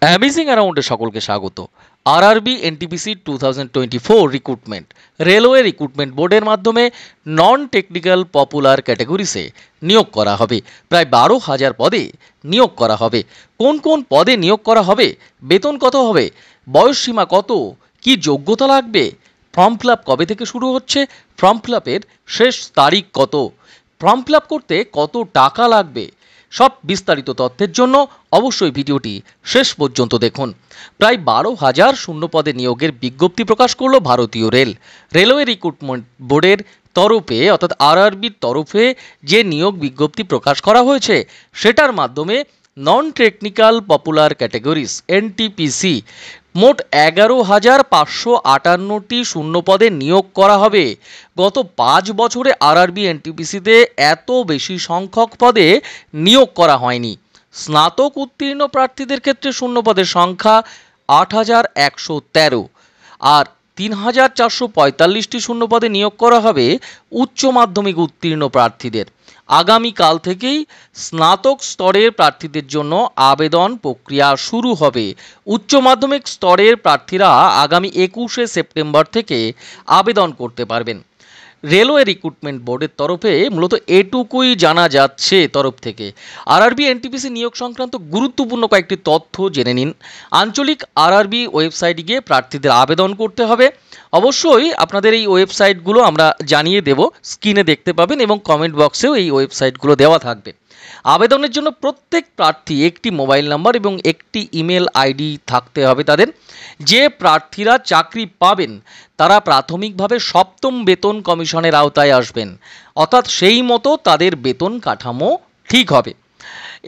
Amazing অ্যারাউন্ডে সকলকে স্বাগত। RRB NTPC 2024 recruitment railway recruitment বোর্ডের মাধ্যমে নন টেকনিক্যাল পপুলার ক্যাটাগরিসে নিয়োগ করা হবে। প্রায় 12,000 পদে নিয়োগ করা হবে। কোন কোন পদে নিয়োগ করা হবে, বেতন কত হবে, বয়সসীমা কত, কি যোগ্যতা লাগবে, ফর্ম ফিল আপ কবে থেকে শুরু হচ্ছে, ফর্ম ফিল আপের শেষ তারিখ কত, ফর্ম ফিল আপ করতে কত টাকা লাগবে, সব বিস্তারিত তথ্যের জন্য অবশ্যই ভিডিওটি শেষ পর্যন্ত দেখুন। প্রায় 12,000 শূন্য পদে নিয়োগের বিজ্ঞপ্তি প্রকাশ করল ভারতীয় রেলওয়ে রিক্রুটমেন্ট বোর্ডের তরফে, অর্থাৎ আরআরবির তরফে যে নিয়োগ বিজ্ঞপ্তি প্রকাশ করা হয়েছে সেটার মাধ্যমে non technical popular categories NTPC মোট 11,558টি শূন্য পদে নিয়োগ করা হবে। গত 5 বছরে আরআরবি এনটিপিসিতে এত বেশি সংখ্যক পদে নিয়োগ করা হয়নি। স্নাতক উত্তীর্ণ প্রার্থীদের ক্ষেত্রে শূন্য পদের সংখ্যা 8,113, আর 3,445টি শূন্য পদে নিয়োগ করা হবে উচ্চ মাধ্যমিক উত্তীর্ণ প্রার্থীদের। আগামীকাল থেকেই স্নাতক স্তরের প্রার্থীদের জন্য আবেদন প্রক্রিয়া শুরু হবে। উচ্চ মাধ্যমিক স্তরের প্রার্থীরা আগামী 21শে সেপ্টেম্বর থেকে আবেদন করতে পারবেন। রেলওয়ে রিক্রুটমেন্ট বোর্ডের তরফে মূলত এটুকুই জানা যাচ্ছে তরফ থেকে। আরআরবি এনটিপিসি নিয়োগ সংক্রান্ত গুরুত্বপূর্ণ কয়েকটি তথ্য জেনে নিন। আঞ্চলিক আরআরবি ওয়েবসাইটে গিয়ে প্রার্থীদের আবেদন করতে হবে। অবশ্যই আপনাদের এই ওয়েবসাইটগুলো আমরা জানিয়ে দেব, স্ক্রিনে দেখতে পাবেন এবং কমেন্ট বক্সেও এই ওয়েবসাইটগুলো দেওয়া থাকবে। আবেদনের জন্য প্রত্যেক প্রার্থী একটি মোবাইল নাম্বার এবং একটি ইমেল আইডি থাকতে হবে তাদের। যে প্রার্থীরা চাকরি পাবেন তারা প্রাথমিকভাবে 7ম বেতন কমিশনের আওতায় আসবেন, অর্থাৎ সেই মতো তাদের বেতন কাঠামো ঠিক হবে।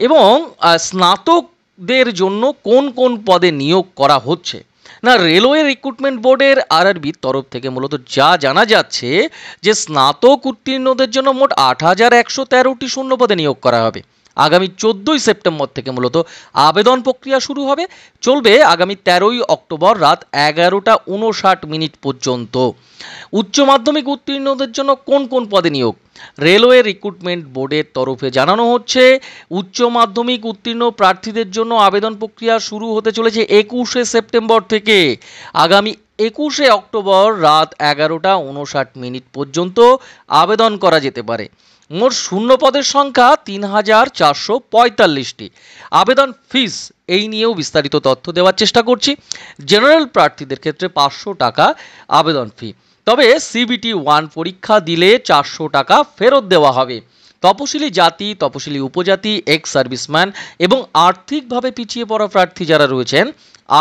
এবং স্নাতকদের জন্য কোন কোন পদে নিয়োগ করা হচ্ছে না, রেলওয়ে রিক্রুটমেন্ট বোর্ডের আরআরবির তরফ থেকে মূলত যা জানা যাচ্ছে যে স্নাতক উত্তীর্ণদের জন্য মোট 8,113টি শূন্য পদে নিয়োগ করা হবে। আগামী 14ই সেপ্টেম্বর থেকে মূলত আবেদন প্রক্রিয়া শুরু হবে, চলবে আগামী 13ই অক্টোবর রাত 11:59 পর্যন্ত। উচ্চ মাধ্যমিক উত্তীর্ণদের জন্য কোন কোন পদে নিয়োগ, রেলওয়ে রিক্রুটমেন্ট বোর্ডের তরফে জানানো হচ্ছে উচ্চ মাধ্যমিক উত্তীর্ণ প্রার্থীদের জন্য আবেদন প্রক্রিয়া শুরু হতে চলেছে 21শে সেপ্টেম্বর থেকে। আগামী 21শে অক্টোবর রাত 11:59 পর্যন্ত আবেদন করা যেতে পারে। মোট শূন্য পদের সংখ্যা 3,445টি। আবেদন ফিস এই নিয়েও বিস্তারিত তথ্য দেওয়ার চেষ্টা করছি। জেনারেল প্রার্থীদের ক্ষেত্রে 500 টাকা আবেদন ফি, তবে সিবিটি 1 পরীক্ষা দিলে 400 টাকা ফেরত দেওয়া হবে। তপশিলি জাতি, তপশিলি উপজাতি, এক্স সার্ভিসম্যান এবং আর্থিকভাবে পিছিয়ে পড়া প্রার্থী যারা রয়েছেন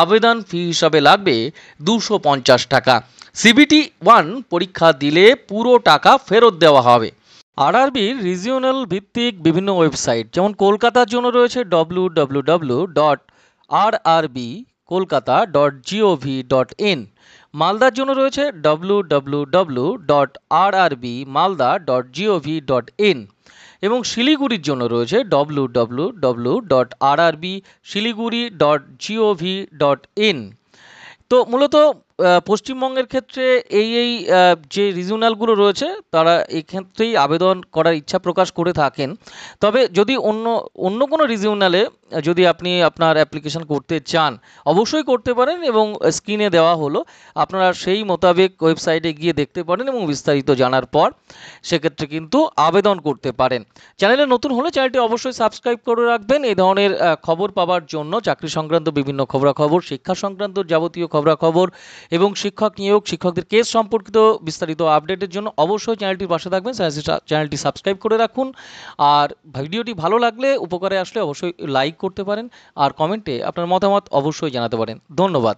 আবেদন ফি হিসাবে লাগবে 250 টাকা। সিবিটি 1 পরীক্ষা দিলে পুরো টাকা ফেরত দেওয়া হবে। আরআরবির রিজিওনাল ভিত্তিক বিভিন্ন ওয়েবসাইট, যেমন কলকাতার জন্য রয়েছে www.rbkolkata.gov.in, মালদার জন্য রয়েছে www.rbmalda.gov.in এবং শিলিগুড়ির জন্য রয়েছে www.rbsiliguri.gov.in। তো মূলত পশ্চিমবঙ্গের ক্ষেত্রে এই যে রিজিওনালগুলো রয়েছে তারা এই ক্ষেত্রেই আবেদন করার ইচ্ছা প্রকাশ করে থাকেন। তবে যদি অন্য কোনো রিজিওনালে যদি আপনি আপনার অ্যাপ্লিকেশন করতে চান অবশ্যই করতে পারেন, এবং স্ক্রিনে দেওয়া হলো আপনারা সেই মোতাবেক ওয়েবসাইটে গিয়ে দেখতে পারেন এবং বিস্তারিত জানার পর সেক্ষেত্রে কিন্তু আবেদন করতে পারেন। চ্যানেলে নতুন হলে চ্যানেলটি অবশ্যই সাবস্ক্রাইব করে রাখবেন এই ধরনের খবর পাওয়ার জন্য। চাকরি সংক্রান্ত বিভিন্ন খবরাখবর, শিক্ষা সংক্রান্ত যাবতীয় খবরাখবর এবং শিক্ষক নিয়োগ, শিক্ষকদের কেস সম্পর্কিত বিস্তারিত আপডেটের জন্য অবশ্যই চ্যানেলটির পাশে থাকবেন। চ্যানেলটি সাবস্ক্রাইব করে রাখুন। আর ভিডিওটি ভালো লাগলে, উপকারে আসলে অবশ্যই লাইক করতে পারেন, আর কমেন্টে আপনার মতামত অবশ্যই জানাতে পারেন। ধন্যবাদ।